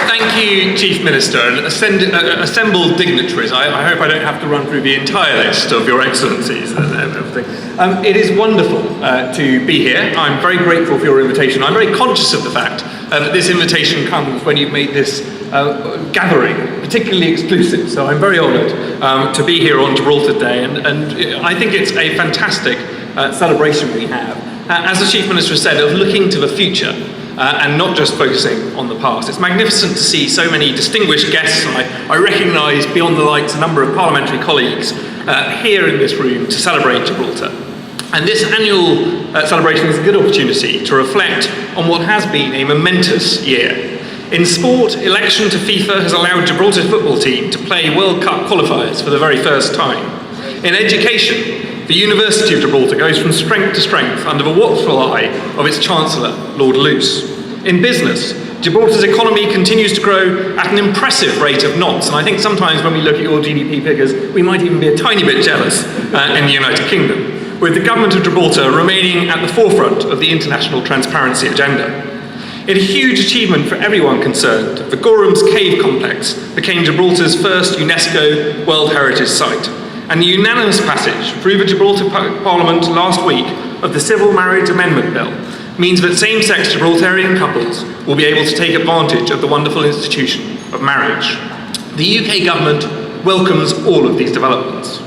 Thank you, Chief Minister, and assembled dignitaries. I hope I don't have to run through the entire list of your excellencies and everything. It is wonderful to be here. I'm very grateful for your invitation. I'm very conscious of the fact that this invitation comes when you've made this gathering particularly exclusive. So I'm very honoured to be here on Gibraltar Day, and I think it's a fantastic celebration we have, as the Chief Minister said, of looking to the future. And not just focusing on the past. It's magnificent to see so many distinguished guests, and I recognise beyond the lights a number of parliamentary colleagues here in this room to celebrate Gibraltar. And this annual celebration is a good opportunity to reflect on what has been a momentous year. In sport, election to FIFA has allowed Gibraltar's football team to play World Cup qualifiers for the very first time. In education, the University of Gibraltar goes from strength to strength under the watchful eye of its Chancellor, Lord Luce. In business, Gibraltar's economy continues to grow at an impressive rate of knots, and I think sometimes when we look at your GDP figures, we might even be a tiny bit jealous in the United Kingdom, with the government of Gibraltar remaining at the forefront of the international transparency agenda. In a huge achievement for everyone concerned, the Gorham's Cave Complex became Gibraltar's first UNESCO World Heritage Site. And the unanimous passage through the Gibraltar Parliament last week of the Civil Marriage Amendment Bill means that same-sex Gibraltarian couples will be able to take advantage of the wonderful institution of marriage. The UK government welcomes all of these developments.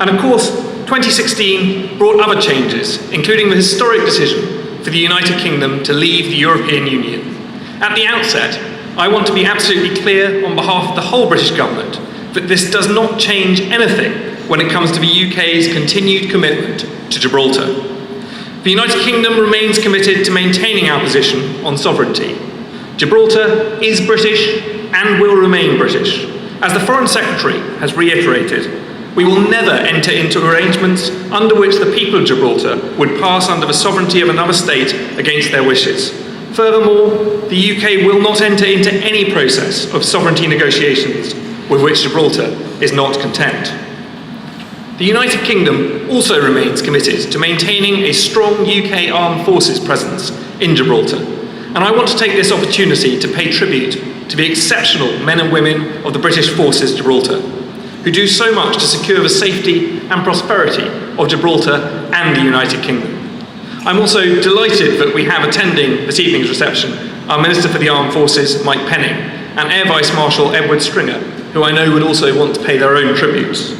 And of course, 2016 brought other changes, including the historic decision for the United Kingdom to leave the European Union. At the outset, I want to be absolutely clear on behalf of the whole British government that this does not change anything when it comes to the UK's continued commitment to Gibraltar. The United Kingdom remains committed to maintaining our position on sovereignty. Gibraltar is British and will remain British. As the Foreign Secretary has reiterated, we will never enter into arrangements under which the people of Gibraltar would pass under the sovereignty of another state against their wishes. Furthermore, the UK will not enter into any process of sovereignty negotiations with which Gibraltar is not content. The United Kingdom also remains committed to maintaining a strong UK armed forces presence in Gibraltar, and I want to take this opportunity to pay tribute to the exceptional men and women of the British Forces Gibraltar, who do so much to secure the safety and prosperity of Gibraltar and the United Kingdom. I'm also delighted that we have attending this evening's reception our Minister for the Armed Forces, Mike Penning, and Air Vice Marshal Edward Stringer, who I know would also want to pay their own tributes.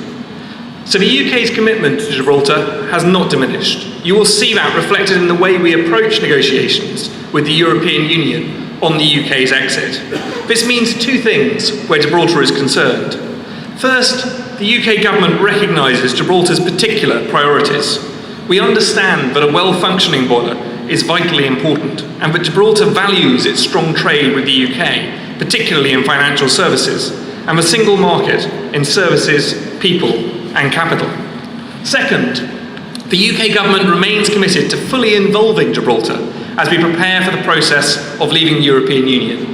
So the UK's commitment to Gibraltar has not diminished. You will see that reflected in the way we approach negotiations with the European Union on the UK's exit. This means two things where Gibraltar is concerned. First, the UK government recognises Gibraltar's particular priorities. We understand that a well-functioning border is vitally important, and that Gibraltar values its strong trade with the UK, particularly in financial services, and the single market in services, people and capital. Second, the UK government remains committed to fully involving Gibraltar as we prepare for the process of leaving the European Union.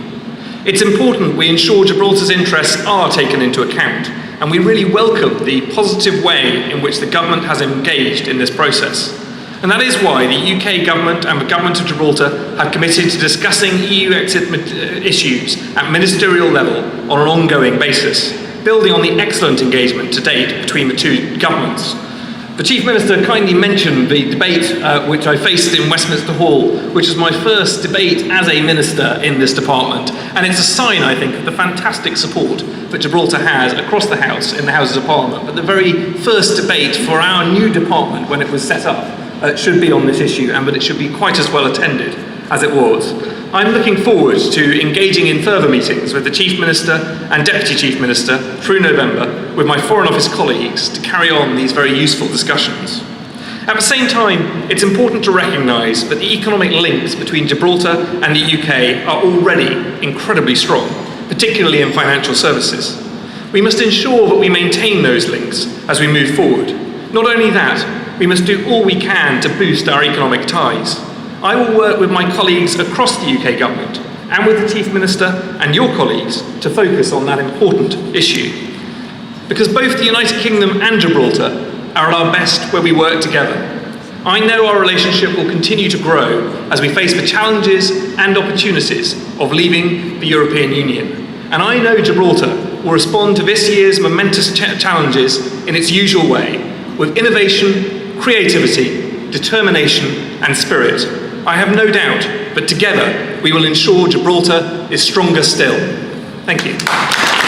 It's important we ensure Gibraltar's interests are taken into account, and we really welcome the positive way in which the government has engaged in this process. And that is why the UK government and the government of Gibraltar have committed to discussing EU exit issues at ministerial level on an ongoing basis, building on the excellent engagement to date between the two governments. The Chief Minister kindly mentioned the debate which I faced in Westminster Hall, which was my first debate as a minister in this department, and it's a sign, I think, of the fantastic support that Gibraltar has across the House, in the Houses of Parliament. But the very first debate for our new department when it was set up should be on this issue, and that it should be quite as well attended as it was. I'm looking forward to engaging in further meetings with the Chief Minister and Deputy Chief Minister through November with my Foreign Office colleagues to carry on these very useful discussions. At the same time, it's important to recognise that the economic links between Gibraltar and the UK are already incredibly strong, particularly in financial services. We must ensure that we maintain those links as we move forward. Not only that, we must do all we can to boost our economic ties. I will work with my colleagues across the UK government and with the Chief Minister and your colleagues to focus on that important issue. Because both the United Kingdom and Gibraltar are at our best where we work together. I know our relationship will continue to grow as we face the challenges and opportunities of leaving the European Union. And I know Gibraltar will respond to this year's momentous challenges in its usual way, with innovation, creativity, determination and spirit. I have no doubt that together we will ensure Gibraltar is stronger still. Thank you.